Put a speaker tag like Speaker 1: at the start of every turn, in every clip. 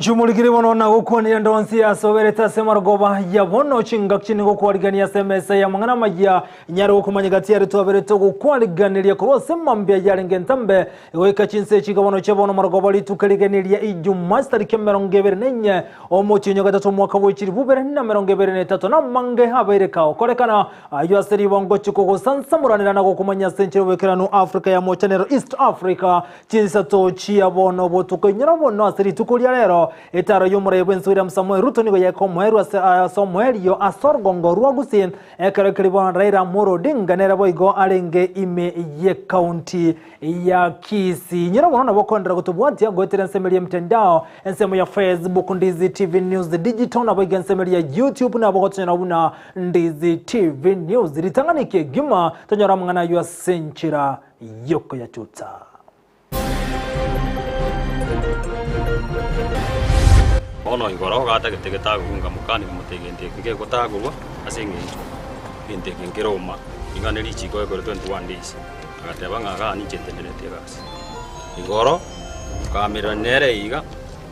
Speaker 1: Jumulikiri na gukwani ndonsi asobereta semargoba yabono chinga kini gukwarigania semesa ya mangana maya nyaro kumanyagati ya ritobereto gukwariganiria kurose mambya yarenge ntambe weka Chinsa chigabono chabono margoba litukariganiria ijumaster kemerongebere nenye omuchinyo gatatu mwaka w'ikiri bubere na merongebere netatu na mange habereka okorekana ayo aseri bongo chikugo sansamuranira na gukumanya senchero wekerano Africa ya mochanero East Africa Chinsa to chiabono botuko nyarabono aseri tukulia rero etaro y'umurebe nsubira Samuel Ruto nigo yakomweru Samuel yo asorgongo rwa Gusii ekerekeribona Raila Odinga neraboigo arenge ime ye county ya Kisii nyirabona bokondera gutubwatia goetera nsemeli ya mtandao ensemo ya Facebook Ndizi TV News Digital na boiga nsemeli ya YouTube na bogotena buna Ndizi TV News ritanganike gima tonyora mwana yo senchira yoko ya chuta
Speaker 2: ono ingoro gata getegeta gunga mukani mutegende nge gotagurwa asinge inte ngiroma inganeri chiko ekore 21 days agateba ngaga ni chendenete gas ingoro kamera nere iga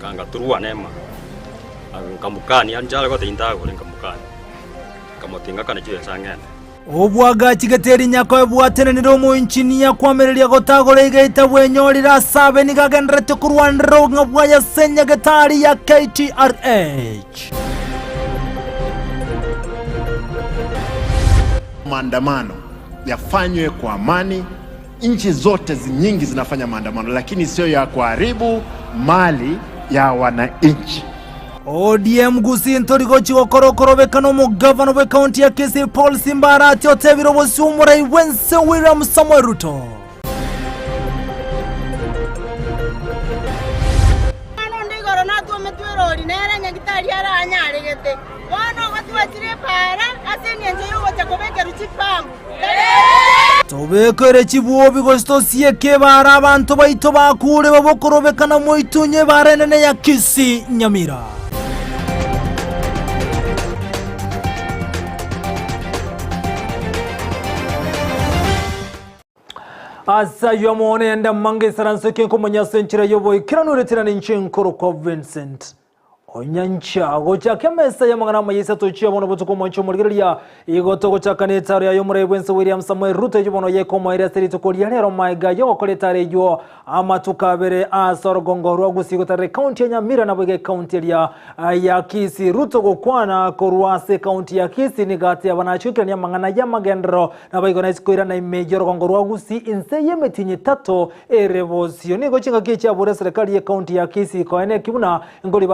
Speaker 2: kanga turwa nema ngamukani anjala gote intagure ngamukani kamotinga kana chiwe sangene
Speaker 1: obwaga kigateri nyako ebwatenenero mu nchini ya kwamereria gotagore igaita bwenyorira sabe nigagendrete kurwaniro ngabwa ya senya gatari ya KTRH.
Speaker 3: Maandamano yafanywe kwa amani. Nchi zote nyingi zinafanya maandamano, lakini sio ya kuharibu mali ya wananchi.
Speaker 1: ODM Gusii ntorigo chigokorokoro mu governor we county ya Kisii Paul Simbara atotebiro bosumura iwense William Samuel Ruto.
Speaker 4: Ano ndigoro natwo metwirori nere nyagitari aranyarigete. Wono batwatire para aseni enje yugo chakobeke ruchipambu.
Speaker 1: Tobekere chibuobi gostosie kebara abantu baito bakure babokorobekana mu itunye barenene ya Kisii and Nyamira. Asa yomone enda mange saransoke kumanya senchira yoboy kiranuretira ninchinkuru kwa Vincent Onyancha gocha kemesa ya mangana Isato chiabono botuko moncho murgiria igoto gocha kanetaro ya yomurebe nse William Samuel Ruto yobono yekoma ira serito kolia rero maiga yo koletare yo amatukabere asorgongo rwa Gusii gotare county ya Nyamira na bwege county ya Kisii Ruto gokwana korwase county ya Kisii nigati abanachukira ya mangana ya magendro na baigona isikoira na imejoro gongo rwa Gusii inse yemetinye tato erebosio nigo chinga kicha bure serikali ya county ya Kisii ko ene kibuna ngoli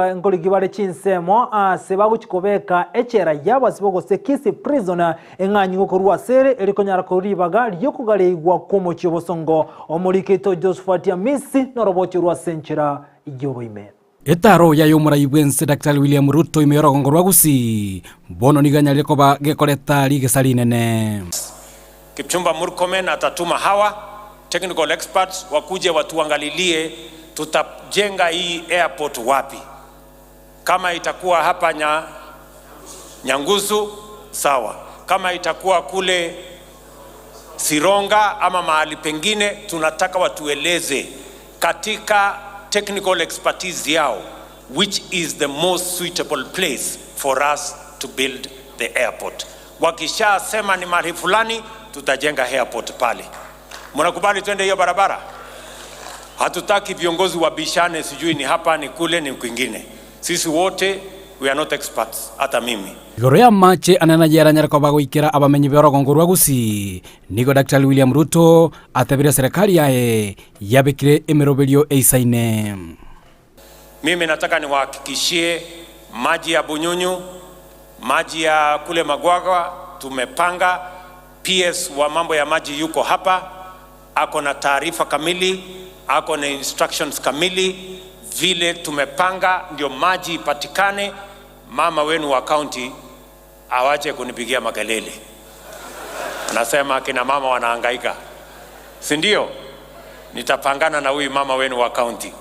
Speaker 1: bare Chinsemo seba guchikobeka echera yaba sibogo sekisi prisoner enganyi gokorwa sere elikonyara koribaga lyokugareigwa komo chibosongo omurikito Josephat ya Misi norobochirwa senchira ijoboime
Speaker 5: etaro ya yomura ibwense Dr. William Ruto imeyora gongorwa Gusii bono niganya lekoba gekoreta ligesali nene
Speaker 6: Kipchumba Murkomen atatuma hawa technical experts wakuje watuangalilie tutajenga hii airport wapi. Kama itakuwa hapa Nyangusu sawa, kama itakuwa kule Sironga ama mahali pengine, tunataka watueleze katika technical expertise yao which is the most suitable place for us to build the airport. Wakisha sema ni mahali fulani tutajenga airport pale. Mnakubali twende hiyo barabara? Hatutaki viongozi wabishane sijui ni hapa ni kule ni kwingine. Sisi wote we are not experts hata mimi.
Speaker 5: Igoro ya mache ananajera nyarako bagoikira abamenyi bero gongorwa Gusii nigo Dr. William Ruto atabira serikali yae yabekire emeroberio eisaine.
Speaker 6: Mimi nataka niwahakikishie maji ya Bunyunyu, maji ya kule Magwagwa tumepanga. PS wa mambo ya maji yuko hapa, ako na taarifa kamili, ako na instructions kamili vile tumepanga ndio maji ipatikane. Mama wenu wa county awache kunipigia makelele, anasema kina mama wanahangaika, si ndio? Nitapangana na huyu mama wenu wa county,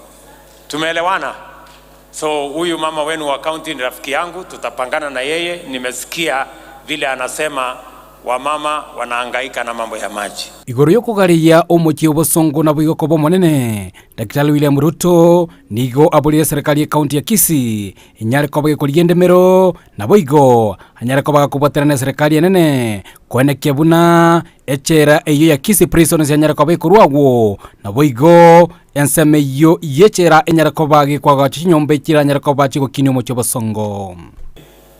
Speaker 6: tumeelewana? So huyu mama wenu wa county ni rafiki yangu, tutapangana na yeye. Nimesikia vile anasema wamama wanahangaika na mambo ya maji.
Speaker 5: Igoro yo kugaria umuchi obosongo na bwigoko bomonene Daktari William Ruto nigo abulire serikali ya kaunti ya Kisii inyare koba gikuria Ndemero na boigo anyare koba kubaterana serikali ya nene kwenekia buna echera eyo ya Kisii prisons anyare koba ikurwagwo na boigo enseme yo yechera enyare koba gikwaga chinyombe chira anyare koba chigokini umuchi obosongo.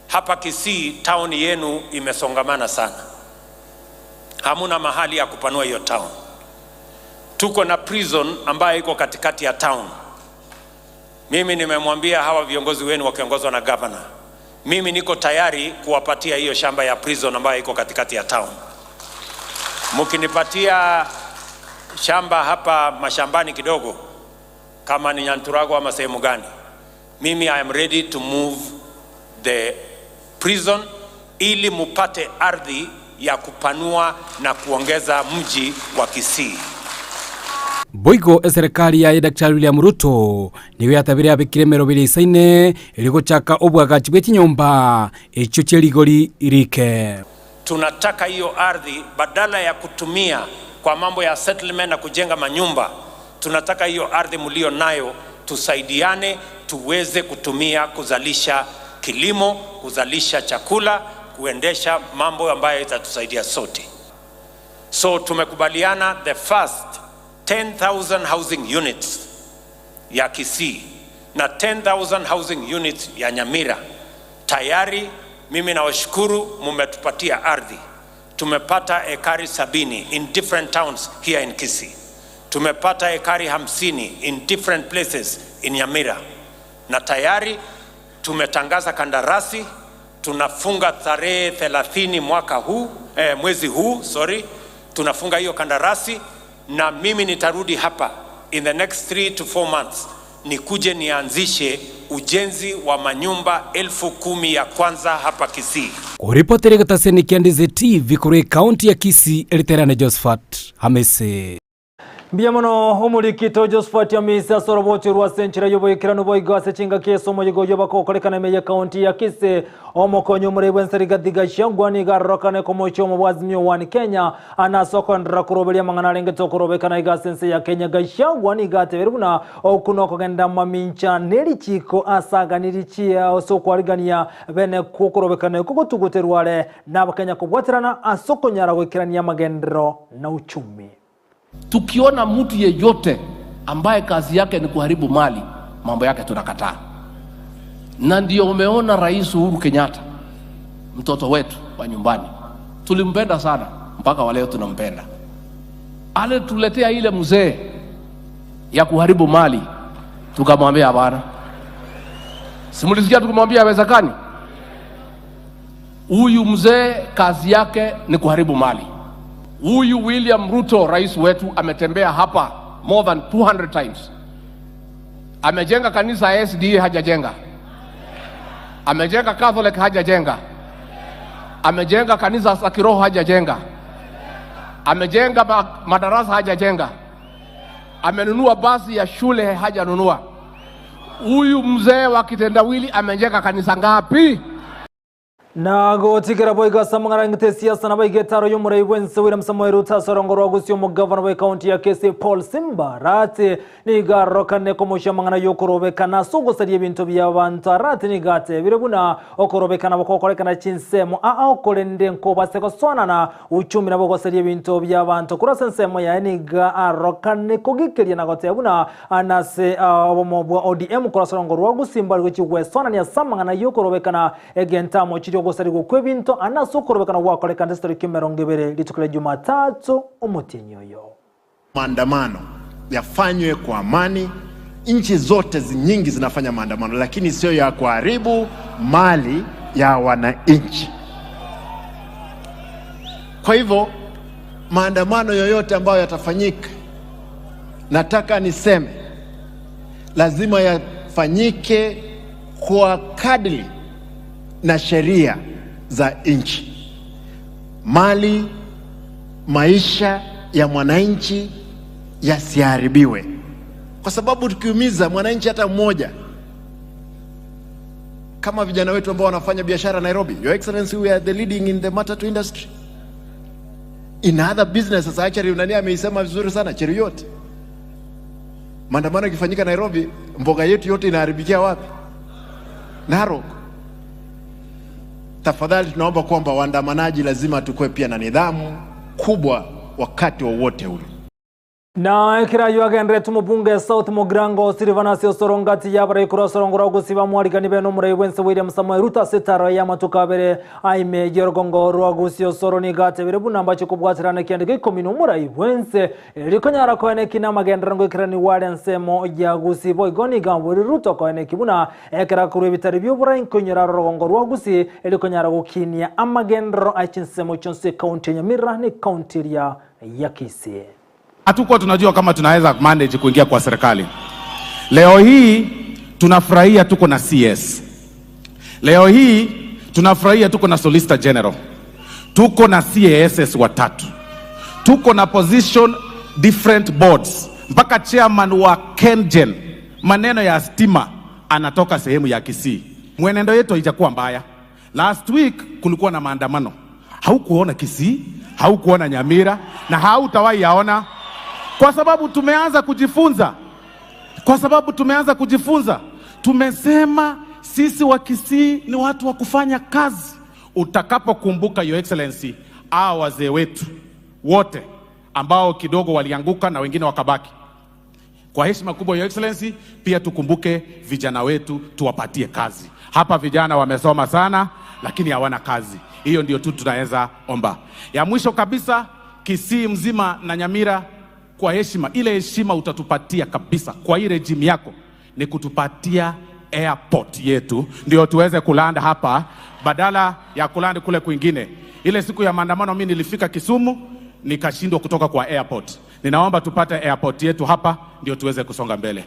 Speaker 6: Hapa Kisii town yenu imesongamana sana. Hamuna mahali ya kupanua hiyo town. Tuko na prison ambayo iko katikati ya town. Mimi nimemwambia hawa viongozi wenu wakiongozwa na governor, mimi niko tayari kuwapatia hiyo shamba ya prison ambayo iko katikati ya town. Mkinipatia shamba hapa mashambani kidogo, kama ni Nyanturago ama sehemu gani, mimi I am ready to move the prison ili mupate ardhi ya kupanua na kuongeza mji wa Kisii.
Speaker 5: Boigo serikali ya Daktari William Ruto niwe yatabire abikire merobire isaine iliko chaka obwagachi bw'ekinyomba echo cheligori irike.
Speaker 6: Tunataka hiyo ardhi badala ya kutumia kwa mambo ya settlement na kujenga manyumba, tunataka hiyo ardhi mlio nayo tusaidiane tuweze kutumia kuzalisha kilimo, kuzalisha chakula, kuendesha mambo ambayo itatusaidia sote. So tumekubaliana the first 10,000 housing units ya Kisii na 10,000 housing units ya Nyamira. Tayari mimi nawashukuru mumetupatia ardhi. Tumepata ekari 70 in different towns here in Kisii. Tumepata ekari 50 in different places in Nyamira. Na tayari tumetangaza kandarasi, tunafunga tarehe 30 mwezi huu, tunafunga hiyo kandarasi, na mimi nitarudi hapa in the next 3 to 4 months nikuje nianzishe ujenzi wa manyumba 10,000 ya kwanza hapa Kisii.
Speaker 5: Kuripoteri gataseni kia Ndizi TV kuri kaunti ya Kisii eliterane Josephat Hamese.
Speaker 1: Biamono umurikito Josephat Hamese asoroboche rwa senchira yoboyekirano boigase chinga keso moyigo yobakokolekana meya kaunti ya Kisii omokonyo murebwe nseriga shangwani garokane komocho mubwazimyo wani Kenya anasokondra kurobelia manganarenge tokorobekana igasense ya Kenya gashangwani gateberuna okuno kogenda mamincha nerichiko asaga nirichia osokwarigania bene kukorobekana kugotuguterwale nabakenya kubwaterana asokonyara gwekirania magendero na uchumi.
Speaker 7: Tukiona mtu yeyote ambaye kazi yake ni kuharibu mali, mambo yake tunakataa. Na ndio umeona Rais Uhuru Kenyatta, mtoto wetu wa nyumbani, tulimpenda sana mpaka waleo tunampenda. Ale tuletea ile mzee ya kuharibu mali, tukamwambia hapana. Simulisikia tukamwambia haiwezekani. Huyu mzee kazi yake ni kuharibu mali. Huyu William Ruto rais wetu ametembea hapa more than 200 times. Amejenga kanisa ya SDA hajajenga. Amejenga Catholic hajajenga. Amejenga kanisa za kiroho hajajenga. Amejenga madarasa hajajenga. Amenunua basi ya shule hajanunua. Huyu mzee wa kitendawili amejenga kanisa ngapi?
Speaker 1: Nago tigera boiga samangara ngite siasa na baige taro yumure wense William Samuel Ruto sorongoro agusyo mu governor wa county ya Kisii Paul Simba rate ni garokane komosha mangana yokorobekana sugo sari ebintu by'abantu rate ni gate birebuna okorobekana bokokolekana chinsemo okolende nko baseko swanana uchumi nabo gosari ebintu by'abantu kurasensemo ya eniga arokane kogikeria na gotebuna anase obomobwa ODM kurasongoro agusimba rw'ikigwe swanana ya samangana yokorobekana egentamo chiri gosari gukwebinto anasokorobekana wakoleka ndestori kimerongebere litukile Jumatatu omutinyoyo.
Speaker 3: Maandamano yafanywe kwa amani. Nchi zote nyingi zinafanya maandamano, lakini sio ya kuharibu mali ya wananchi. Kwa hivyo maandamano yoyote ambayo yatafanyika, nataka niseme lazima yafanyike kwa kadri na sheria za nchi. Mali, maisha ya mwananchi yasiharibiwe, kwa sababu tukiumiza mwananchi hata mmoja, kama vijana wetu ambao wanafanya biashara Nairobi, Your Excellency, we are the leading in the matatu industry. In other businesses actually unani ameisema vizuri sana Cheruiyot. Maandamano yakifanyika Nairobi, mboga yetu yote inaharibikia wapi? Narok. Tafadhali tunaomba kwamba waandamanaji lazima tukue pia na nidhamu kubwa wakati wowote ule.
Speaker 1: Na kirayo agendere tumubunge South Mugrango Silvanasi Osorongati yabara ikura sorongora gusiba mwarigani beno murai wense William Samuel Ruta setara ya matukabere aime Gergongo Rwagusi Osoroni gate bere bunamba chikubwatirana kyandike komino murai wense likonyara koene kina magendera ngo kirani wale nsemo ya Gusii boygoni gamburi Ruto koene kibuna ekera kuru bitari byubura inkonyara Rwagongo Rwagusi likonyara gukinia amagendero achinsemo chonse county Nyamira ni county ya Kisii.
Speaker 8: Hatukuwa tunajua kama tunaweza manage kuingia kwa serikali. Leo hii tunafurahia tuko na CS. Leo hii tunafurahia tuko na Solicitor General. Tuko na CASs watatu. Tuko na position different boards. Mpaka chairman wa KenGen, maneno ya stima, anatoka sehemu ya Kisii. Mwenendo yetu haijakuwa mbaya. Last week kulikuwa na maandamano. Haukuona Kisii, haukuona Nyamira, na hautawahi yaona. Kwa sababu tumeanza kujifunza. Tumesema sisi wa Kisii ni watu wa kufanya kazi. Utakapokumbuka Your Excellency, wazee wetu wote ambao kidogo walianguka na wengine wakabaki. Kwa heshima kubwa Your Excellency, pia tukumbuke vijana wetu, tuwapatie kazi. Hapa vijana wamesoma sana lakini hawana kazi. Hiyo ndio tu tunaweza omba. Ya mwisho kabisa, Kisii mzima na Nyamira, kwa heshima, ile heshima utatupatia kabisa kwa hii regime yako ni kutupatia airport yetu ndio tuweze kulanda hapa badala ya kulanda kule kwingine. Ile siku ya maandamano mimi nilifika Kisumu nikashindwa kutoka kwa airport. Ninaomba tupate airport yetu hapa ndio tuweze kusonga mbele.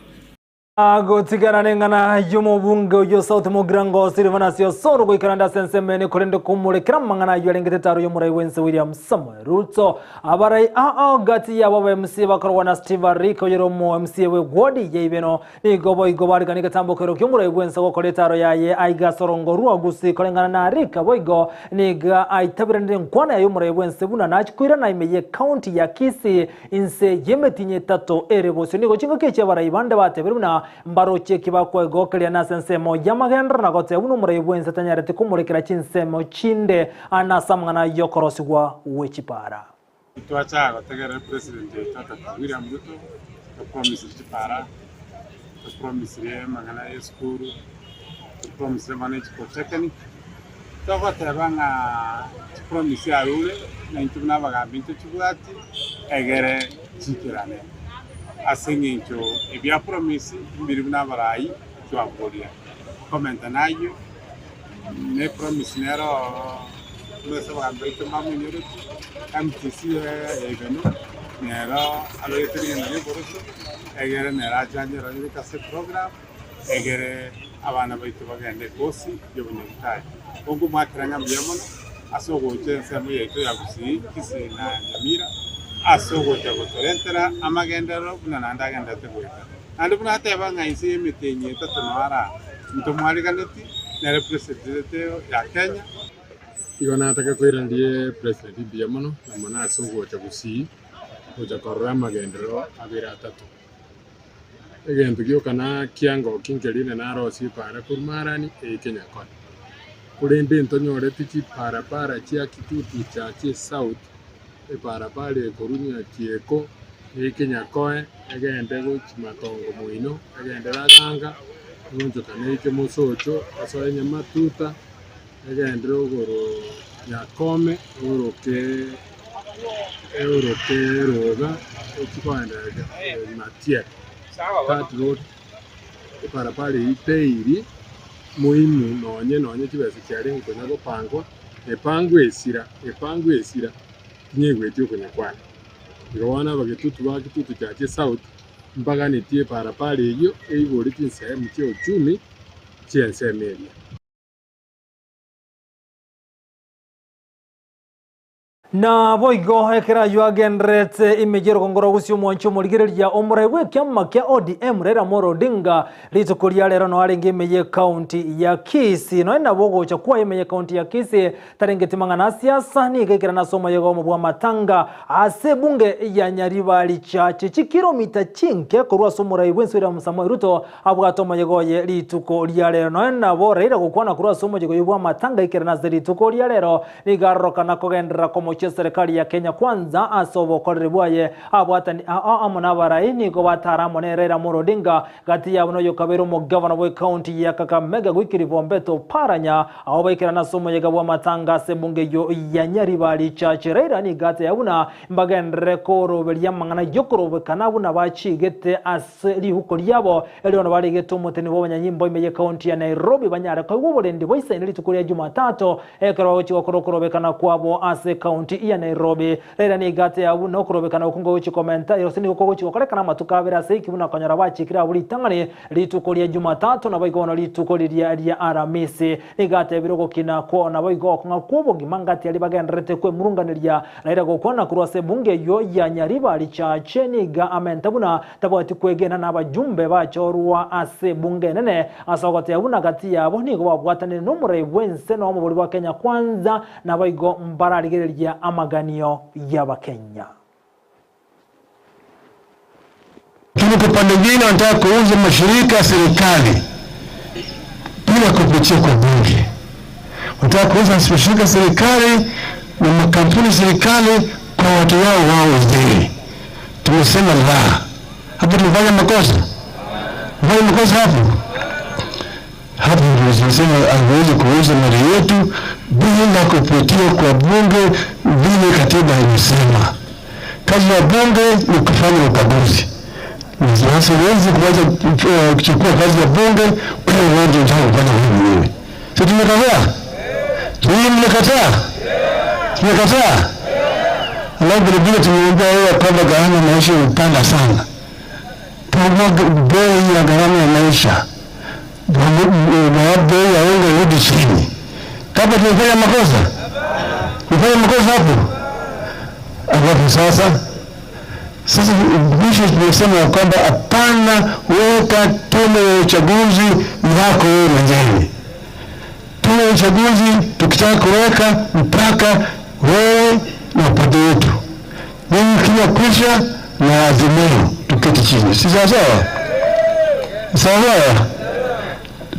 Speaker 1: Gotigana nengana yumo bunge ujo South Mugrango Silvanasi Osoro kuikaranda sensemene kurende kumurekera mangana yalengete taro yomurai wense William Samuel Ruto abarai gati ya baba MC bakorwana Steve Rico yeromo MC we wodi yeibeno ni gobo igobari kanika tambo kero kyomurai wense gokore taro yaye aiga sorongo Rwagusi kolengana na Rika boigo niga aitabirende nkwana yomurai wense buna nachikwira na imeye county ya Kisii inse yemetinye tato ereboso nigo chingo keche abarai bande bate beruna mbaroche kibakwe gokelia na sensemo yamagendra na gote uno murayibwense tanyarete kumurekera chinsemo chinde anasamwana yokorosigwa wechipara
Speaker 9: twacha bategera president tata William Ruto promise chipara promise magana school promise manage polytechnic tawata banga promise arule na intuna baga bintu chibati egere chikirane asengincho ebya promise mbiri n'abarai twagoria komenta nayo ne promise nero mwese bagambaito mamunyoro amtisi egano nero aloyetri ngene boroso egere nera janye rani kase program egere abana baito bagende kosi yobunyitaye kongo makranga mbiyamono asogoje nsemo yeto ya Gusii Kisii na Nyamira asogo tego torentera amagendero bunanda agenda tegoita andi bunate banga isi mitenye tatonara mtomwali kanoti na representative ya Kenya
Speaker 10: igona ataka kwirandie president biamono namana asogo tego Gusii oja korra amagendero abira atatu egento giokana kiango kingerine naro si para kurmarani Kenya kon kulende ntonyore tiki para chia kitutu cha South parapale korunya tieko Kenya koe egende gochimatongo muino egende raganga ngonjo kaneke musocho asoenya matuta egende rogoro yakome oroke roga echikwanda matie kat road parapale iteiri muimu nonye chibese kyari ngonya gopangwa epangu esira nyegwetio kwenye kwana ikawana bagitutu bagitutu cha South mpaka nitie parapale hiyo eibori tinsehemu cha uchumi chiensemelia
Speaker 1: na boigo ekera yuagenrete imejero kongoro gusio mwancho murigereria omuraiwe kyama kya ODM rera Moro Odinga litukuria rero no aringe imeye county ya Kisii no ena bogo cha kwa imeye county ya Kisii tarengeti mangana siasa ni gekera na soma yego mu bwa matanga ase bunge ya Nyaribari chache kilomita chinke korwa somuraiwe nswira Musamwa Ruto abwatoma yego ye litukuria rero no ena bo reira gukwana korwa somo yego bwa matanga ikera na litukuria rero nigaroka na kogendera komo serikali ya Kenya kwanza asobo korerebwaye abwatani amona baraini go bataramo nerera Moro Odinga gati ya buno yokabero mu governor wa county ya Kakamega gwikiri bombeto paranya aho baikira na somo yega bwa matanga sebunge yo ya Nyaribari chache rera ni gati ya buna mbagendre koro belia mangana yokoro kana buna bachigete asli huko lyabo elio no bali geto muteni bo banyanyimbo imeye county ya Nairobi banyara ko bolendi boyisa ni litukuria Jumatatu ekero chiwa korokoro bekana kwabo ase county ya Nairobi rera ni gate ya buno kurobekana ukungo uchi komenta yosini uko uchi korekana matukabira seiki buna kanyara bachikira buri tangane litukuria Jumatatu na baigona litukuria ya Aramisi ni gate birogo kina ko na baigo ngakubo gimangati ali bagendrete kwe murunganiria rera gokona kurwase bunge yo ya Nyaribari chache ni ga amentabuna tabati kwegena na bajumbe bachorwa ase bunge nene asogote yabuna gati yabo ni go babwatane no Vincent no mu buri wa Kenya kwanza na baigo mbararigereria maganio ya Wakenya.
Speaker 11: Kile kupande mwingine wanataka kuuza mashirika ya serikali bila kupitia kwa bunge. Wanataka kuuza mashirika ya serikali na makampuni serikali kwa watu wao wenyewe. Tumesema la. Hapo tulifanya makosa. Tulifanya makosa hapo. Hapo tunasema hawezi kuuza mali yetu bila kupitia kwa bunge vile katiba inasema. Kazi ya bunge ni kufanya ukaguzi. Sasa huwezi kuanza kuchukua kazi ya bunge wewe unataka kufanya wewe. Sisi tumekataa. Tumekataa. Alafu vile tumeomba wewe kwamba gharama ya maisha imepanda sana. Kwa bei ya gharama ya maisha bei ya unga rudi chini. Kama tumefanya makosa hapo. Alafu sasa mwisho tumesema kwamba hapana, weka tume ya uchaguzi yako wewe mwenyewe. Tume ya uchaguzi tukitaka kuweka mpaka wewe na upande wetu. Mimi kila kwisha na azimio tuketi chini. Si sawa? Sawa.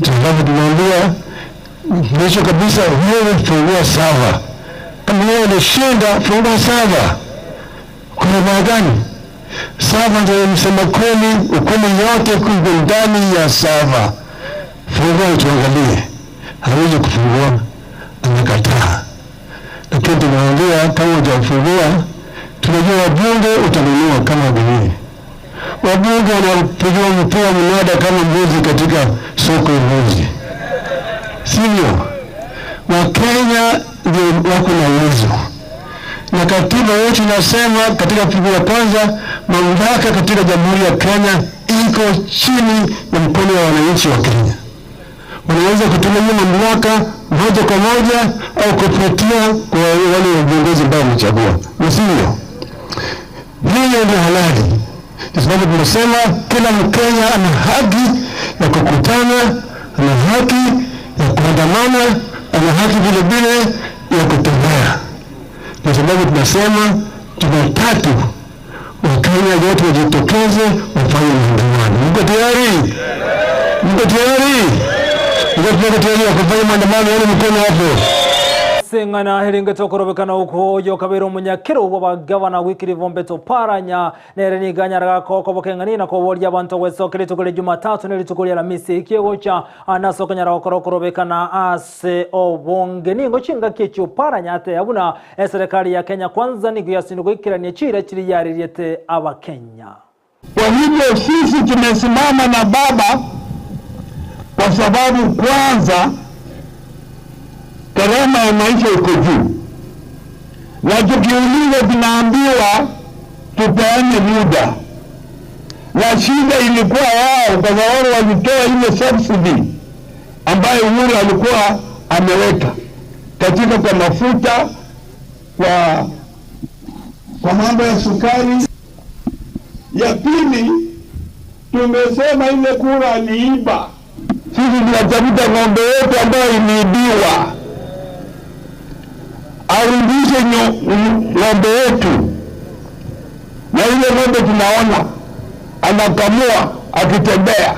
Speaker 11: Tunaambia mwisho kabisa wewe fungua sawa. Kama wewe unashinda fungua sawa. Kuna maana gani? Sawa ndio msema kweli, hukumu yote kuko ndani ya sawa. Fungua tuangalie. Hawezi kufungua, anakataa. Lakini tunaambia kama hujafungua, tunajua wabunge utanunua kama gunia. Wabunge wanapigiwa mpira mnada kama mbuzi katika soko ya mbuzi. Sivyo? Wakenya ndio wako na uwezo. Na katiba yetu inasema katika fungu la kwanza, mamlaka katika Jamhuri ya Kenya iko chini ya mkono wa wananchi wa Kenya. Wanaweza kutumia mamlaka moja kwa moja au kupitia kwa wale viongozi ambao wamechagua. Sivyo? Hiyo ndio halali. Kwa sababu tunasema kila Mkenya ana haki ya kukutana, ana haki ya kuandamana, ana haki vile vile ya kutembea. Kwa sababu tunasema Jumatatu Wakenya wote wajitokeze wafanye maandamano. Mko tayari? Mko tayari kufanya maandamano? Wale mkono hapo.
Speaker 1: Sengana hiringe tokorobekana uko yo kabero munyakiro wa gavana wikiri bombeto paranya nereni ganyara ko kobokengani na ko wori abantu weso kile tukule Jumatatu neli tukule Aramisi ikiyocha anasokanyara korobekana ase obongeni ngo chinga kicho paranya ate abuna serikali ya Kenya kwanza ni kuyasindwa ikirania chire chiri yaririete Abakenya.
Speaker 11: Kwa hivyo sisi tumesimama na baba kwa sababu kwanza gharama ya maisha iko juu. Na tukiuliza tunaambiwa tupeane muda. Na shida ilikuwa wao kwa sababu walitoa ile subsidy ambayo Uhuru alikuwa ameweka katika kwa mafuta, kwa kwa mambo ya sukari. Ya pili, tumesema ile kura aliiba. Sisi tunatafuta ng'ombe yetu ambayo imeibiwa, arudishe ng'ombe yetu. Na ile ng'ombe tunaona anakamua akitembea,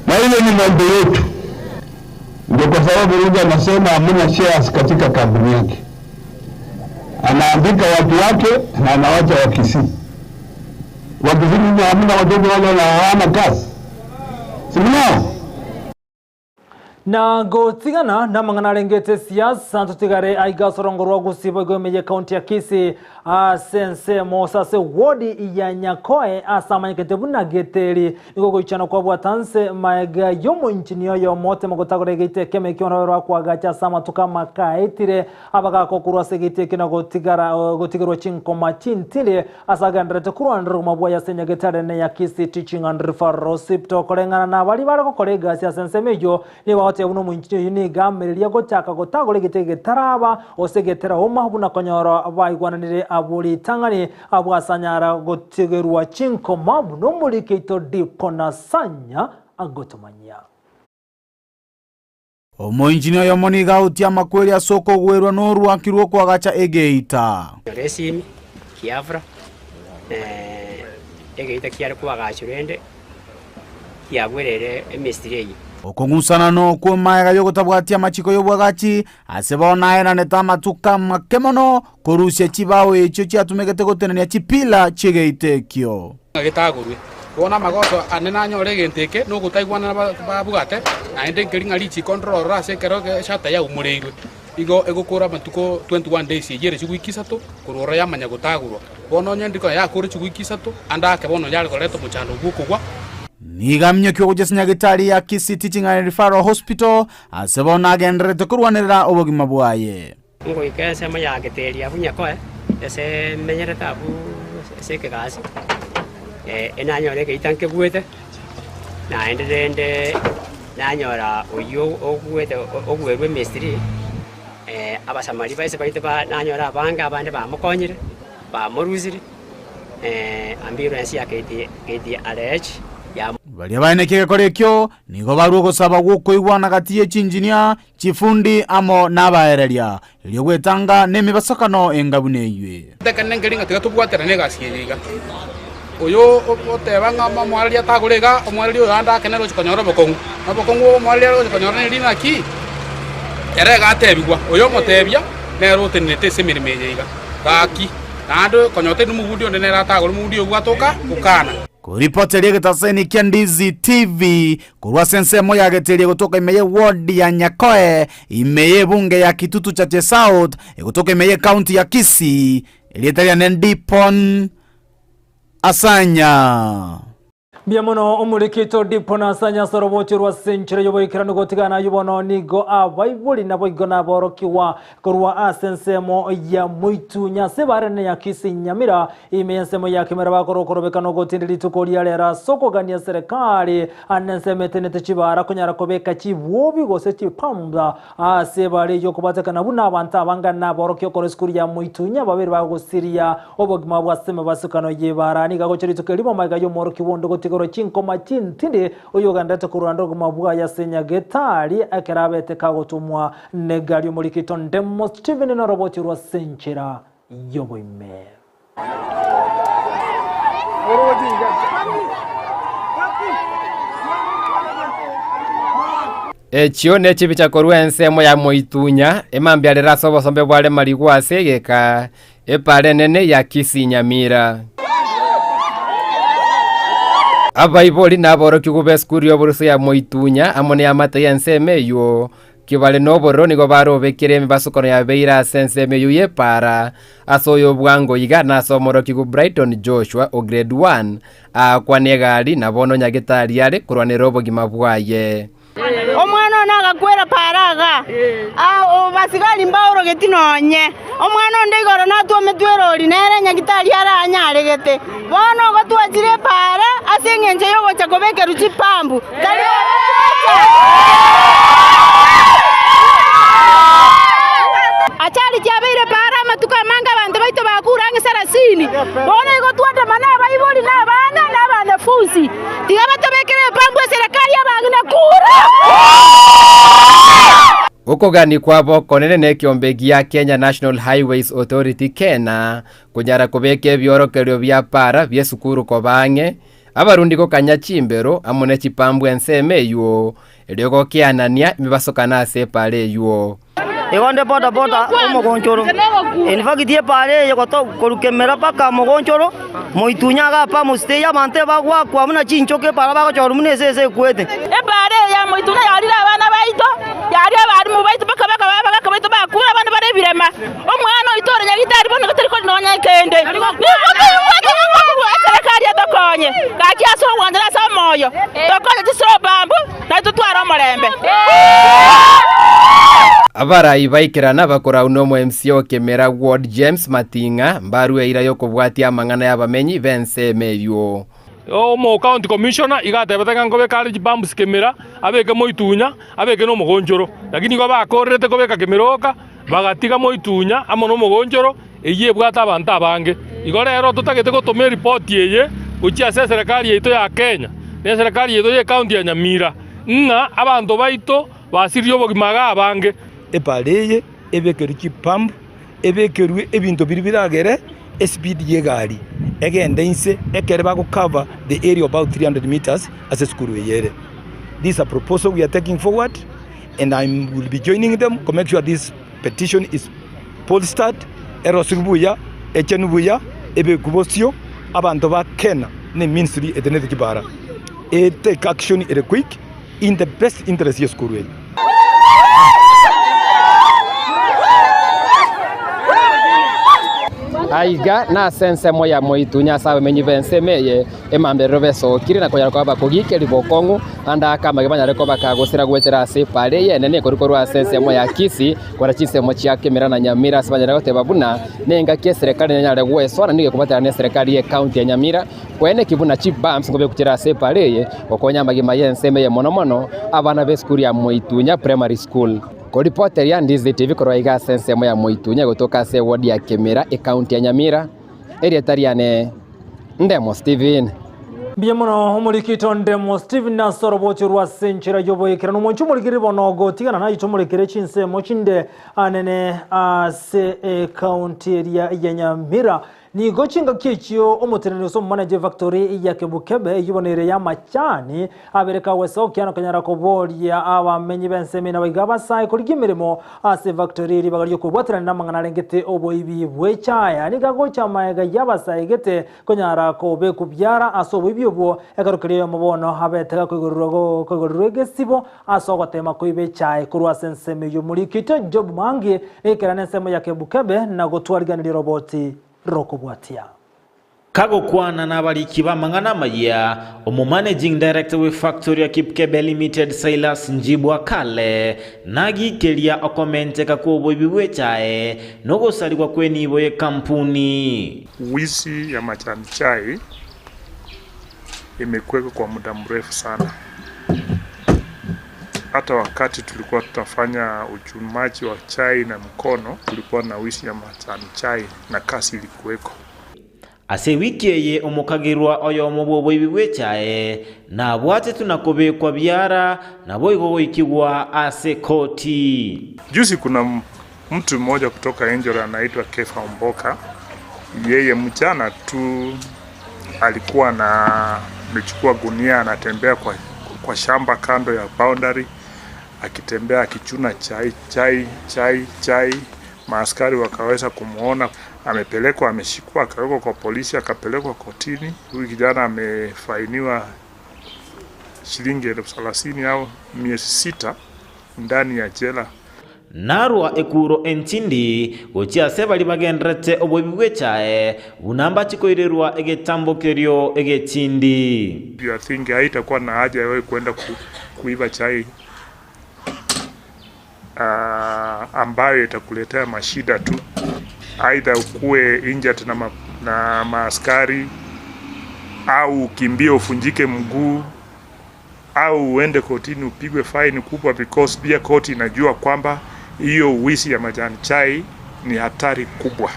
Speaker 11: na ile ni ng'ombe yetu. Ndio kwa sababu Ruto anasema hamna shares katika kampuni yake. Anaandika watu wake na anawacha wa Kisii. Wa Kisii hamna watoto wale hawana kazi. Sinao?
Speaker 1: Na gotigana na mangana rengete siasa tutigare aiga sorongorwa Gusii Boigomeye County ya Kisii sense mosase wodi ya Nyakoe asamanyikete buna geteri niko goichana kwa bwatanse maega yomo injiniyo yomote magotagore gite keme kionoro kwa gacha sama tukama kaitire abaga kokurwa segite kina gotigarwa chinko machintile asagandrete kurwandro mabwa ya senya getare ne ya Kisii teaching and referral sipto kolengana na bali barako kolega sia sense mejo ni wote uno mwinjiniyo yini gamereria gotaka gotagore gitege taraba osegetera oma buna konyoro baigwananire aburi tangani abwasanyara gotigerwa chinko mabu no muri keito dipona sanya agotomanya.
Speaker 12: Omo injiniyo yomoni gauti amakweli asoko gwerwa no rwakirwo kwa gacha egeita.
Speaker 13: Resimi kiafra egeita kiara kwa gacha rende yabwerere emistiri.
Speaker 12: Okongusana no kumaega yogotabwatia machiko yobwagachi asebona era netama tukamakemono korusia chibao echo chiatumegete gotenania chipila chigeitekio
Speaker 14: agitagurwe bona magoso anena nyore genteke no gutaigwana babugate aende ngiringa lichi control rase kero shata ya umureirwe igo egokora matuko 21 days yere chigwikisato kurora yamanya gutagurwa bona nyandiko ya kore chigwikisato anda ke bono yale koleto muchando gukugwa
Speaker 12: nigamnyo kyo kujesinya gitari ya Kisii Teaching and Referral Hospital asebona agendrete kurwanira obogima bwaye
Speaker 13: ngo ikese maya geteri abunya ko ese menyere tabu seke gasi enanyore geitanke bwete na endende nanyora oyo ogwete ogwerwe mistri abasamari baise baite ba nanyora abanga abande bamukonyire bamuruzire ambulance yake geti arch ya
Speaker 12: bali abaine kikorekyo nigo barugo gusaba gukoigwana gatiye chinjinia chifundi amo nabaereria ilio gwetanga nemibasakano engabune iwe
Speaker 14: tekane ngeringa tigatubwatera ne gasiyiga oyo otebanga mwali atagurega omwali oyo anda kenero chikonyoro bokongu omwali aro chikonyoro ni lina ki erega atebigwa oyo motebia nero tenete semirimeyiga taki nando konyote numubudi onde nera ataguru mubudi ogwatoka ukana
Speaker 12: kuripoteria gitaseni kia Ndizi TV kurwa sense moya geteria kutoka imeye ward ya Nyakoe imeye bunge ya Kitutu Chache South kutoka imeye county ya Kisii ilietaria Ndipon Asanya
Speaker 1: Biamono omurikito dipona sanya soroboti rwa senchire yoboikirano gotigana yubono nigo abaibuli nabo igona borokiwa korwa asensemo ya muitu nyasebarene ya Kisii Nyamira imensemo ya kimera bakorokorobekano gotindiri tukoria lera soko gania serikali anensemetenete chibara kunyara kobeka chibuobi gose chipamba asebare yokubatekana buna abantu abangana borokyo koreskuri ya muitu nyababere bagosiria obogima bwaseme basukano yebara niga gochiri tukelimo maiga yo moroki bondo gotigoro chinko machintinde oyogandate kurando gumabwa ya senya getari akerabete kagotumwa negari murikito Ndemo Steven na roboti rwa senchira yoboime
Speaker 15: Echio nechi bichakorwa ensemo ya moitunya emambiarera sobo sombe bwale marigwa segeka epare nene ya Kisii Nyamira abaiboli naboro kigubeskurio buruso ya moitunya amone amata ya enseme yo kibale noboro nigo barobekire mibasukono ya beira senseme yo yepara asoyo bwango iga na somoro kigu Brighton Joshua o grade 1 akwanegali nabono nyagetari yale kurwanira obogima bwaye
Speaker 4: omwana nagakwera paraga basigari mbauro getinonye omwana ndeigoro natuome twerori nere nyagitari aranyaregete bono gotwachire para asengenje yogocha kobekeru chipambu achari chabeire para matuka manga bantu baito bakurange sarasini
Speaker 15: okogani kwabo konene kiombe gia Kenya National Highways Authority Kena kunyara kubeke byorokerio bya para bya sukuru ko bange abarundi ko kanya chimbero amone chipambu enseme yuo eliogo kianania mibasokana ase pale yuo
Speaker 16: Egonde boda omogonchoro enfagitie pale yokoto korukemera paka mogonchoro moitunyaga pa musteya bante bagwa kwa muna chinchoke para bago chorumune sese kwete
Speaker 4: pale ya moitunya yarira abana baito yari abari mu baito baka baito bakura abana bare birema omwana oitore nyagitari bono gatari ko nonya kende serikali atokonye kaki aso wandira sa moyo tokonye tisro bambu na tutwara omorembe
Speaker 15: Abarai baikirana bakora uno MCO Kemera Ward James Matinga mbaru eira yo kubwatia amang'ana y'abamenyi Vincent meyo
Speaker 17: omo county commissioner igatebeteka ngobe kali bambus Kemera abeke moitunya abeke no mogonjoro lakini go bakorete kobeka Kemeroka bagatiga moitunya amo no mogonjoro eye bwata abantu abange igo rero tutagete gutuma report yeye uchi serikali yetu ya Kenya ne serikali yetu ya county ya Nyamira nga abantu baito basirio bogimaga abange
Speaker 18: epaleye ebekeru chipambu ebekeru ebintu biribiragere speed yegari egende inse ekere bago cover the area about 300 meters as a school yere. This is a proposal we are taking forward and I will be joining them to make sure this petition is posted erosibuya echenubuya ebekubosio abantu ba Kenya ne ministry etenete kibara take action quick in the best interest of school.
Speaker 15: Aiga na sense moya moitunya sabe menyi Vincent meye emambero beso kiri na koyara kwa bakogike libokongu anda kama gebanya reko bakagosira gwetera se pale ye nene korikoro sense moya Kisii kwa Chinsa mochia Kemera na Nyamira sibanya gote babuna nenga ke serikali nyanya gweso na nige kubatana ne serikali ye county ya Nyamira kwene kibuna chip bumps ngobe kutira se pale ye okonya magima yense meye mono abana be school ya moitunya primary school. Kwa reporter ya Ndizi TV koraiga sense moya moitunya gotoka se ward ya Kemera county ya Nyamira area tariane Ndemo Steven
Speaker 1: Biamono omurikito Ndemo Steven nasoro bochurwa senchira yoboyekera no monchu murikiri bonogo tigana na itomurikire Chinsa mochinde anene se county area ya Nyamira ni gochinga kichio omutenene so manager factory ya Kebukebe yibonere ya machani abereka weso kyana kanyara koboria abamenyi benseme na bagaba sai kurigimirimo ase factory ribagaryo kubwatirana namangana rengete oboibi bwechaya ni gagocha maega yabasai gete konyara kobe kubyara aso bibyo egarukiriyo mubono habetega kwigoruro gesibo aso gotema koibe chai kurwa senseme yo muri kito job mangi ekerane sema ya Kebukebe na gotwariganira roboti rokobwatia
Speaker 19: Kago kwana na bariki bamangana Amayia omu managing director we factory ya Kebukebe Limited Silas Njibwa Kale nagi kelia okomente kakubo ibiwe chae nogo saligwa kweni iboye kampuni.
Speaker 20: Wizi ya majani chai imekuweko kwa muda mrefu sana. Hata wakati tulikuwa tutafanya uchumaji wa chai na mkono tulikuwa na wizi ya majani chai na kasi ilikuweko.
Speaker 19: Ase wikeye omukagirwa oyo omubobo ibiwe chae na bwate tunakobekwa byara na boigo ikigwa ase koti.
Speaker 20: Juzi kuna mtu mmoja kutoka Angel anaitwa Kefa Mboka. Yeye mchana tu alikuwa na amechukua gunia anatembea kwa shamba kando ya boundary akitembea akichuna chai. Maaskari wakaweza kumuona amepelekwa ameshikwa akawekwa kwa polisi akapelekwa kotini. Huyu kijana amefainiwa shilingi 30,000 au miezi 6 ndani ya jela.
Speaker 19: Narwa ekuro entindi gochia sebali bagendrete obobibwe chae unamba chikoirerwa egetambokerio egetindi.
Speaker 20: I think haitakuwa na haja wewe kwenda kuiba chai ambayo itakuletea mashida tu. Aidha ukue injured na maaskari au ukimbie ufunjike mguu au uende kotini upigwe fine kubwa because pia koti inajua kwamba hiyo wizi ya majani chai ni hatari kubwa.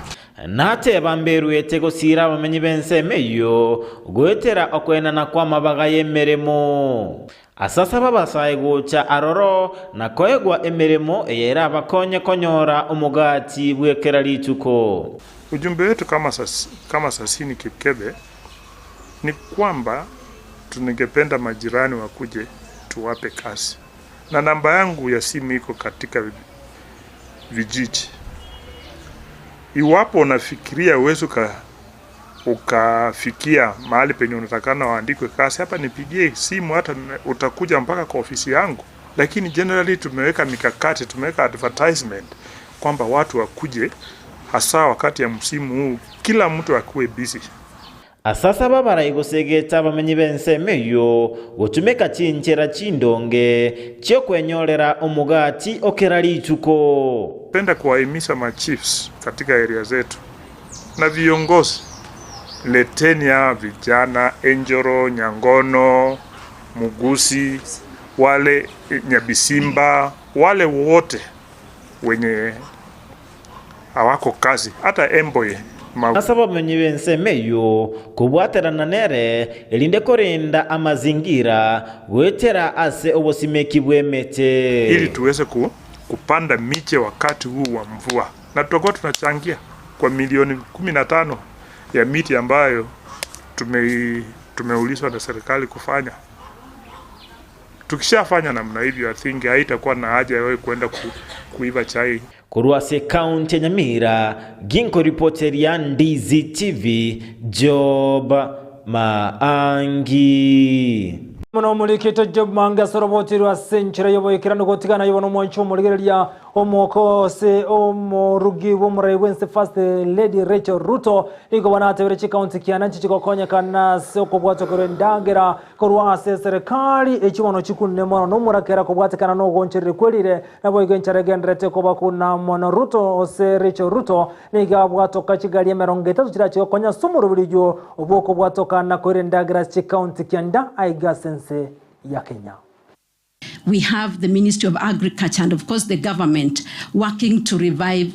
Speaker 19: Nate bamberu etego sira bamenyi benseme yo gwetera okwena na kwa mabaga yemeremo asasa babasaye gocha aroro na koegwa emirimo eyera bakonye konyora omugati bwekera lituko.
Speaker 20: Ujumbe wetu kama Sasini Kipkebe ni kwamba tuningependa majirani wakuje tuwape kazi, na namba yangu ya simu iko katika vijiji. Iwapo unafikiria uwezo ukafikia mahali penye unatakana waandikwe kazi, hapa nipigie simu, hata utakuja mpaka kwa ofisi yangu. Lakini generally tumeweka mikakati, tumeweka advertisement kwamba watu wakuje, hasa wakati ya msimu huu, kila mtu akuwe busy.
Speaker 19: Asasa babara igusegeta bamenyi bensemeyo gutumeka chinchera chindonge cyo kwenyorera omugati okera lituko.
Speaker 20: Penda kuwahimiza ma chiefs katika area zetu na viongozi, leteni ya vijana Enjoro, Nyangono, Gusii, wale Nyabisimba, wale wote wenye hawako kazi, hata Emboye.
Speaker 19: Asaba bamenyi bensemeyo kubwaterana nere elinde korinda amazingira wetera ase obosimeki bwemete
Speaker 20: ili tuweze kupanda miche wakati huu wa mvua, na tutakuwa tunachangia kwa milioni 15 ya miti ambayo tumeulizwa na serikali kufanya. Tukishafanya namna hivyo, I think haitakuwa na haja ya wewe kwenda kuiva chai.
Speaker 19: Kuruase County ya Nyamira, ginko reporter ya Ndizi TV, Job Maangi.
Speaker 1: Muno mulikito Job Manga sorobotiro asenchira yoboyekirano gotigana yobono mwancho muligereria omokose omorugi bomure Wednesday First Lady Rachel Ruto iko banatebere chi county kiananchi chikokonya kana soko bwato korendagera korwase serikali echibono chikunne mono no murakera kobwatekana no goncherere kwelire nabo igencharegendrete koba kuna mono Ruto ose Rachel Ruto niga bwato kachigali emerongeta tuchira chikokonya sumuru bilijo oboko bwato kana korendagera chi county kianda aiga sense ya Kenya.
Speaker 21: We have the Ministry of Agriculture and, of course, the government working to revive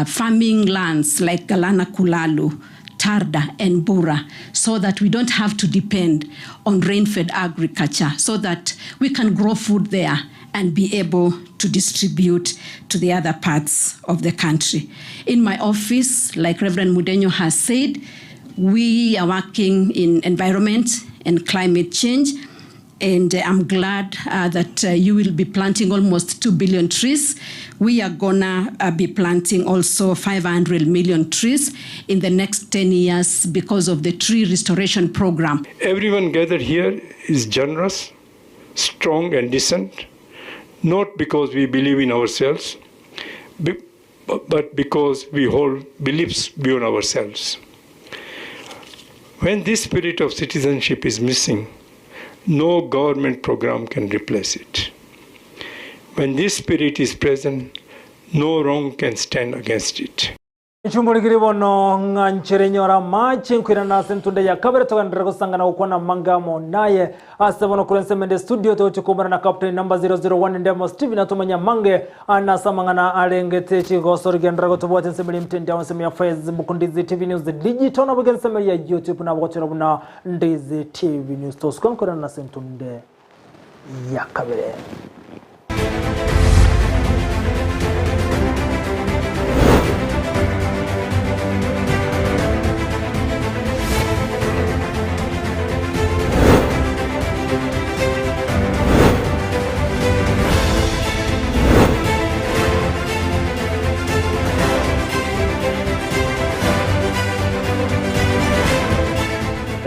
Speaker 21: farming lands like Galana Kulalu, Tarda, and Bura, so that we don't have to depend on rain-fed agriculture, so that we can grow food there and be able to distribute to the other parts of the country. In my office, like Reverend Mudenyo has said, we are working in environment and climate change. And I'm glad that you will be planting almost 2 billion trees. We are gonna be planting also 500 million trees in the next 10 years because of the tree restoration program.
Speaker 18: Everyone gathered here is generous, strong and decent, not because we believe in ourselves, but because we hold beliefs beyond ourselves. When this spirit of citizenship is missing, no government program can replace it. When this spirit is present, no wrong can stand against it.
Speaker 1: Ichumbuligiri bono nganchere nyora machi nkwira na sentunde ya kabere tokandira kusangana ukwana mangamo naye ase bono kurense mende studio to chukumbana na captain number 001 Ndemo Steve na tumanya mange anasamangana alengete chigosori gendra gotobote nsebili mtende awasemi ya Facebook Ndizi TV News digital na bugen nsema ya YouTube na bwachira buna Ndizi TV News to skonkwira na sentunde ya kabere.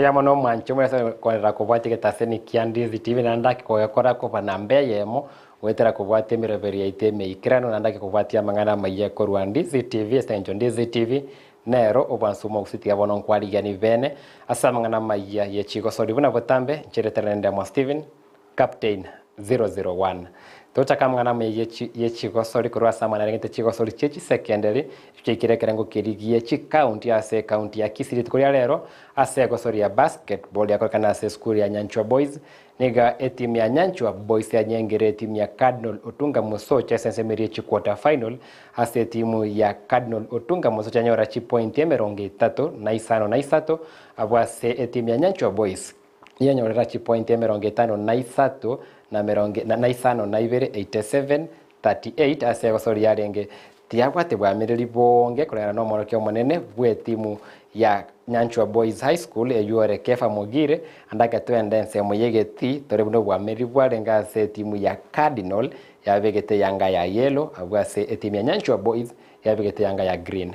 Speaker 15: Yamono mancho mwese kwa kubwati ketaseni Ndizi TV nandaki kwa kubana mbeyemo wetera kubwati mireveri ya iteme ikirano nandaki kubwati amangana maye korwa Ndizi TV estenjo Ndizi TV nero obansuma usiti yabono nkwali gani vene asamangana maye yechiko solibuna botambe ncheretere Ndemo Steven Captain 001 Tocha kamangana maye yechiko soli kurwa samana ngete chiko soli chechi secondary chikire kerengo kirigie chi county ase county ya Kisii tukuria lero ase gosori ya basketball ya kana ase school ya Onyancha boys niga team ya Onyancha boys ya nyengere team ya Cardinal Otunga Musocha sensemeri chi quarter final ase timu ya Cardinal Otunga Musocha nyora chi point emeronge 3 na Isato abwase team ya Onyancha boys yanyorera chi point ya 53 na Isato na 87 38 ase gosori yarenge tiagwate bwamiriri bonge kurera no morokio monene bwe timu ya Nyanchwa Boys High School eyuore Kefa Mogire andake twende nsemo yegeti tore buno bwamiriri bwarenga se timu ya Cardinal yabegete yanga ya yellow abwase timu ya Nyanchwa Boys yabegete yanga ya green.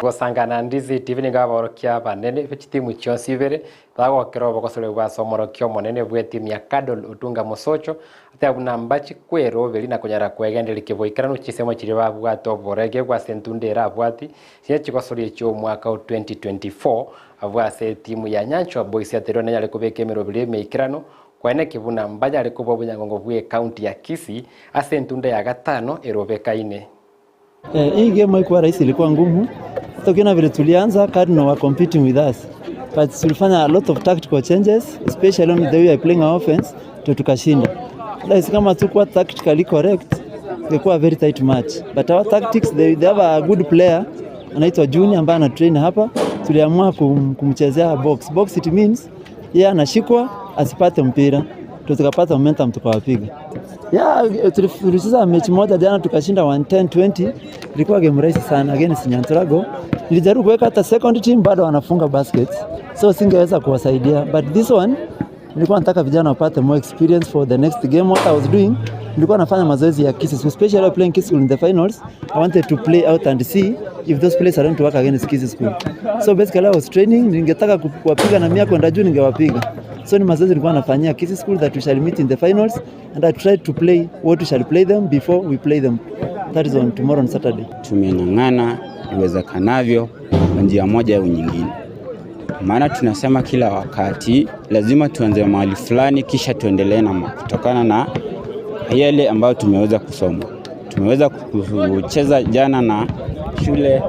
Speaker 15: Gosangana Ndizi TV ngaborokia banene timu chonsi ibere bagokera obogosore bwa somorokio monene bwe timu ya Kadol utunga musocho atabuna mbachi kwero beli na kunyara kwegendera kiboikira no chisemo chiri babwa toborege kwa sentundera abwati cie chikosori cyo mwaka 2024 abwase timu ya Nyanchwa Boys atero nanyale kubekemero bile meikirano kwene kibuna mbaja ari kubo bunyangongo bwe county ya Kisii asentunda ya gatano erobeka ine.
Speaker 2: Hii game ilikuwa rahisi, ilikuwa ngumu. Tukiona vile tulianza, Cardinal were competing with us. But tulifanya a lot of tactical changes, especially on the way we are playing our offense, tukashinda. Like kama tukua tactically correct, ilikuwa very tight match. But our tactics, they have a good player, anaitwa Junior ambaye ana train hapa. Tuliamua kumchezea box. Box it means yeye anashikwa asipate mpira. Tukapata momentum tukawapiga. Tulicheza mechi moja jana tukashinda 110-20. Ilikuwa game rahisi sana against Nyantrago. Nilijaribu kuweka hata second team bado wanafunga baskets. So singeweza kuwasaidia. But this one nilikuwa nataka vijana wapate more experience for the next game. What I was doing, nilikuwa nafanya mazoezi ya Kisii, especially playing Kisii School in the finals. I wanted to play out and see if those players are going to work against Kisii School. So basically I was training, ningetaka kuwapiga na mia kwenda juu ningewapiga. So ni mazoezi nilikuwa nafanyia Kisii School that we shall meet in the finals, and I tried to play what we shall play them before we play them. That is on tomorrow on Saturday.
Speaker 22: Tumeng'ang'ana iwezekanavyo kwa njia moja au nyingine. Maana tunasema kila wakati lazima tuanze mahali fulani kisha tuendelee na kutokana na yale ambayo tumeweza kusoma. Tumeweza kucheza jana na shule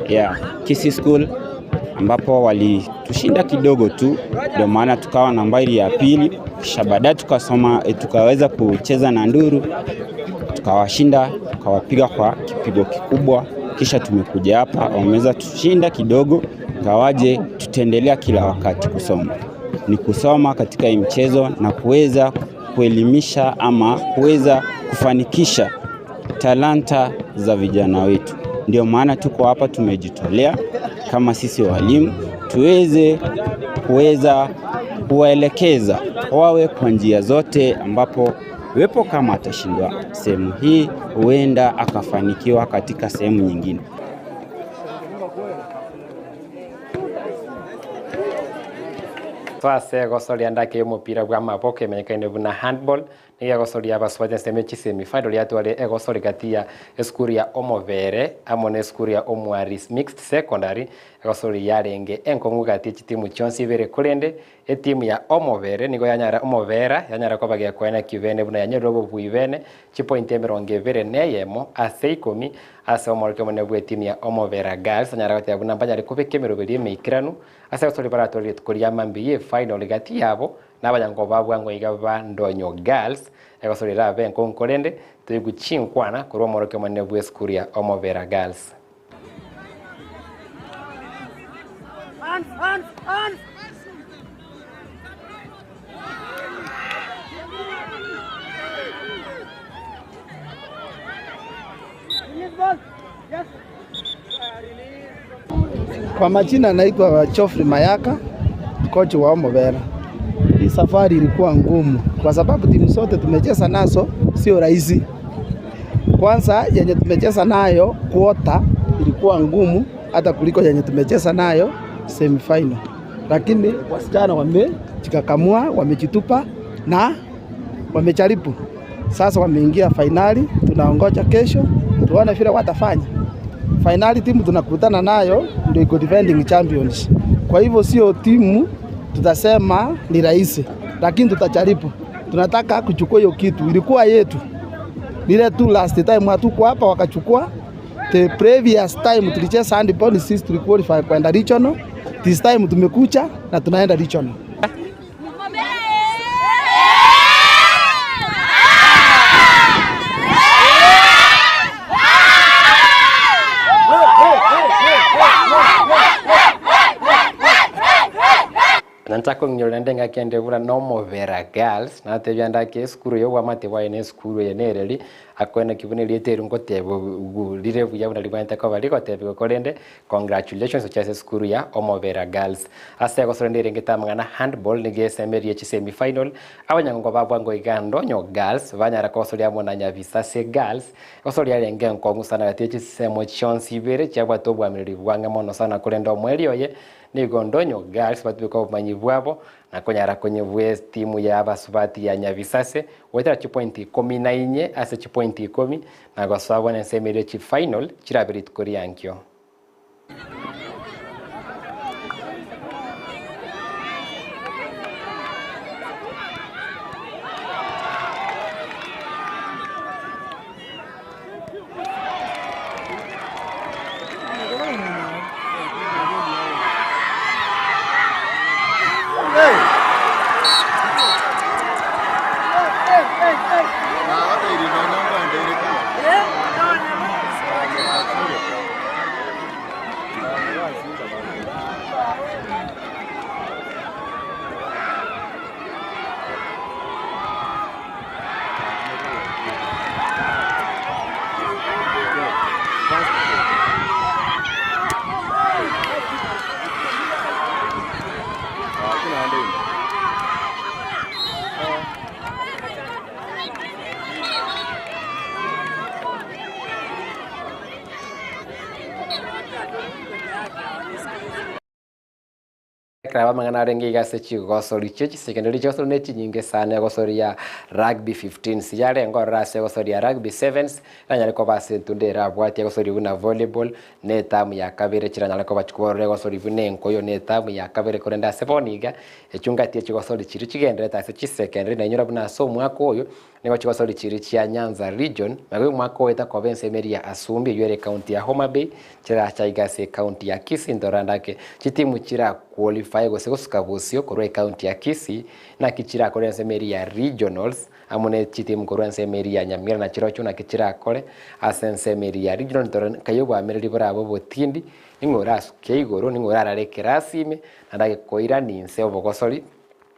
Speaker 22: ya Kisii School ambapo walitushinda kidogo tu, ndio maana tukawa nambari ya pili. Kisha baadaye tukaweza kucheza na Nduru, tukawashinda, tukawapiga kwa kipigo kikubwa. Kisha tumekuja hapa, wameweza tushinda kidogo, kawaje tutaendelea kila wakati kusoma. Ni kusoma katika hii mchezo na kuweza kuelimisha ama kuweza kufanikisha talanta za vijana wetu. Ndio maana tuko hapa, tumejitolea kama sisi walimu kuweza kuwaelekeza wawe kwa njia zote, ambapo wepo kama atashindwa sehemu hii huenda akafanikiwa katika sehemu nyingine.
Speaker 15: Twase gosori andake umupira bwa maboko emenyekaine buna handball gosori abasubate semechi semi final yatware egosori gatia skuru ya Omovere amone skuru ya Omwaris Mixed Secondary egosori yarenge enkongu gatia timu chonsi ibere kurende etimu ya Omovere nigo yanyara Omovera yanyara kobagia kwena kivene buna yanyerobo buivene chipoint 20 neyemo ase 10 ase omorke mone bwe timu ya Omovera Girls yanyara gatia buna banyari kubeke meroberi meikiranu ase gosori baratori tukoria mambi final gati yabo n'abanyango babwango igaba Ndonyo Girls egosorera ben konkorende tuyiguchinkwana kurwa moroke mone bwe skuru ya Omovera Girls.
Speaker 5: Kwa majina naitwa Chofri Mayaka, coach wa Omovera. Hii safari ilikuwa ngumu kwa sababu timu zote tumecheza nazo sio rahisi. Kwanza yenye tumecheza nayo quarter ilikuwa ngumu hata kuliko yenye tumecheza nayo semi final. Lakini wasichana wamejikakamua, wamejitupa na wamejaribu. Sasa wameingia finali, tunaongoja kesho tuone vile watafanya. Finali timu tunakutana nayo ndio iko defending champions. Kwa hivyo sio timu tutasema ni rahisi, lakini tutajaribu. Tunataka kuchukua hiyo kitu. Ilikuwa yetu. Ile tu last time hatuko hapa wakachukua. The previous time tulicheza handball sisi tuliqualify kwenda regional. This time tumekucha na tunaenda regional.
Speaker 15: Nantako nyorende ngakende bura Omovera Girls na tebya ke skuru yo wamate wa ene skuru yenereri akwena kibune lieteru ngotebo lire buya buna libanta ko bali kotebe kolende. Congratulations uchase skuru ya Omovera Girls ase go sorendere ngeta mwana handball nige semeri ya semi final abanyango babwango igando Ndonyo Girls banyara ko soria mona Nyavisase Girls ko soria renge nkongu sana gatechi semo chonsi ibere cyabwa tobwa miriri bwanga mono sana kolenda omweli oye nigo Ndonyo Girls batubika umanyi bwabo na konyara kwenye bwe timu ya abasubati ya Nyavisase wetera chipointi 14 ase chipointi 10 na gosabwa na semere chi final chirabiri tukoriankyo. Kraba mangana rengi gase chigosori chechi secondary chosoro nechi nyinge sana gosori ya rugby 15 siyale ngora se gosori ya rugby 7s nanyale ko base tundera bwati gosori una volleyball ne tamu ya kabere chiranyale ko bachikore gosori bune nkoyo ne tamu ya kabere korenda seboniga echunga tie chigosori chiri chigendere ta se chi secondary na nyura buna so mwako oyo nigo chigosori chiri chia Nyanza region magwe mwako eta ko bense meria Asumbi yere county ya Homa Bay chira chaigase county ya Kisii ndorandake chitimu chira qualify go sekosukabusio korwe county ya Kisii na kichira kore semeri ya regionals amone chitimu korwe semeri ya Nyamira na chiro chuna kichira kore asensemeri ya regional toran kayoba mereri bara abo botindi ingora keigoro ningora rareke rasime ndage koira ninse obogosori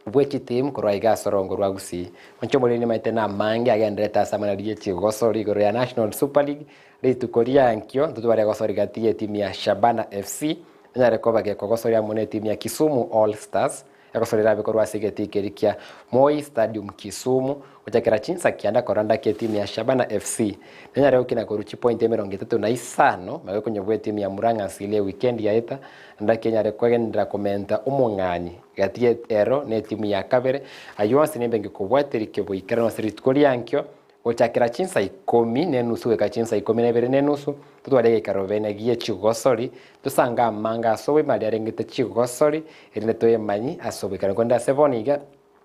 Speaker 15: bwechi team korwa iga sorongo rwa Gusii onchomole ni maite na mange agendreta samana die chigosori korwa ya National Super League ritu koria ankyo tutware gosori gatie timu ya Shabana FC nyare ko bage kogosori amone timu ya Kisumu All Stars gakosorera bikorwa sigetikerikia Moi Stadium Kisumu guchakira Chinsa kianda koranda ke timu ya Shabana FC nenya rero kina koruchi point 35 magakunyobwe timu ya Murang'a sile weekend ya eta nda Kenya rekwagendera komenta umung'anyi gatie ero ne timu ya Kabere ayuansi nembengi kubwaterike boikara no siritukori yankyo guchakira Chinsa 10 nenusu ka Chinsa 12 nenusu tutwalege karovene giye chigosori tusanga manga sowe mali arengete chigosori irine toye manyi asobe kana konda sevoniga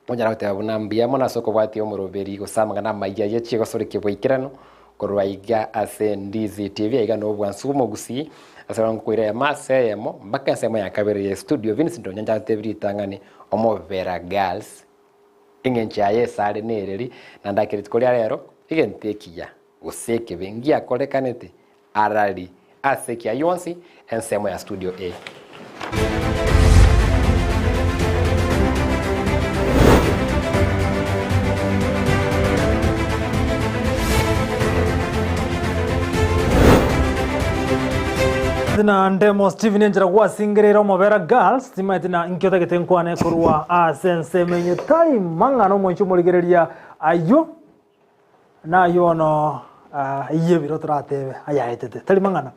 Speaker 15: onyara kutabuna mbia mona soko bwati omuroberi gusama na maiya ye chigosori kibwikirano korwaiga ase Ndizi TV iga no bwansu mo Gusii asaba nkwire ya mase yemo mbaka sema ya Kabere ya studio Vincent Onyancha TV tangani omovera girls ingencha ye sare nereri nandakiriti kuri rero igentekiya useke bengia korekanete arali aseki ayonsi ensemo ya studio A.
Speaker 1: Tina Ndemo Steven njira kwa singerero mobera girls tima tina inkyota ketenkwane kurwa asense menye tai mangano mwenchu muligereria ayo na yono iye biro turatebe ayahitete tali mangana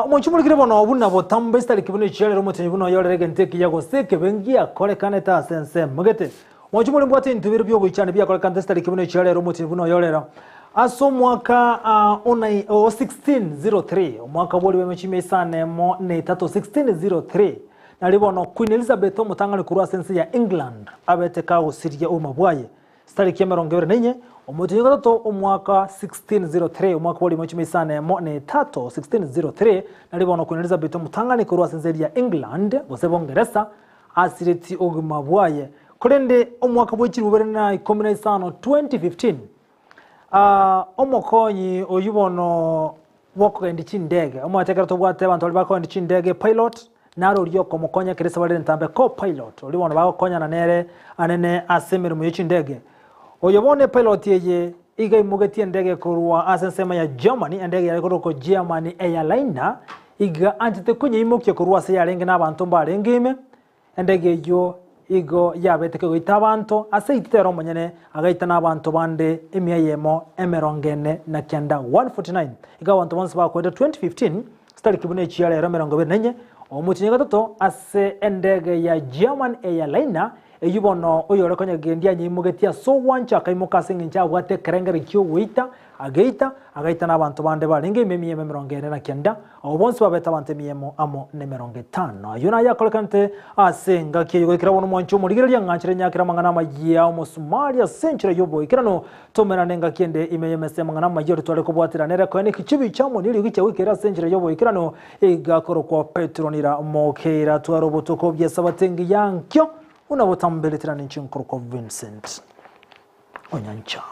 Speaker 1: mwenchu muligere bono obuna botambe stali kibuno chirero mutenyi buno yorerege nteki yago seke bengia korekane ta asense mugete mwenchu mulimbwate intubiro byo guchane bya korekane stali kibuno chirero mutenyi buno yorero aso mwaka 1603 mwaka boli wemechime isane mo ne tato 1603 nalibono Queen Elizabeth omutangani kurwa sense ya England abeteka usiria umabwaye stali kemerongere nenye omutinyi tato omwaka 1603 mwaka boli wemechime isane mo ne tato 1603 nalibono Queen Elizabeth omutangani kurwa sense ya England gosebongereza asireti ogumabwaye kolende omwaka bwechiri ubere na 15 2015 omokonyi oyubono woko endi chindege omotekera tobwate abantu bako endi chindege pilot naro ryoko mokonya keresa bale ntambe co pilot olibono bakonya na nere anene asemero mu chindege oyobone pilot yeye iga imugetie ndege kurwa asensema ya Germany ndege yari ko Germany airliner iga antite kunye imokye kurwa se yarenge nabantu mbarengime ndege yo igo yabeteke goita abantu aseitero monyene agaita nabantu bande emiyemo emerongene na kyanda 149 iga abantu bonse bakwenda 2015 stali kibune chiyale emerongo benenye omutinye gatoto ase endege ya German airliner eyubono oyore konya gendia nyimugetia so wancha kaimuka singincha bwate kerengere kyo wita agaita nabantu bande balinge emiyemo emerongene na kyanda obonse babeta bante emiyemo amo nemerongo 5 yona yakolekante asenga kiyo kirabona mwancho muligereria nganchire nyakira mangana magia omusumaria century yobo ikirano tomera nenga kiende imeyemese mangana magia twale kubwatira nere ko ne kichibi chamo nili giche wikira century yobo ikirano igakoro kwa petronira mokera twarobotoko bya sabatengi yankyo unabotambeletirana nchinkuru kwa Vincent Onyancha.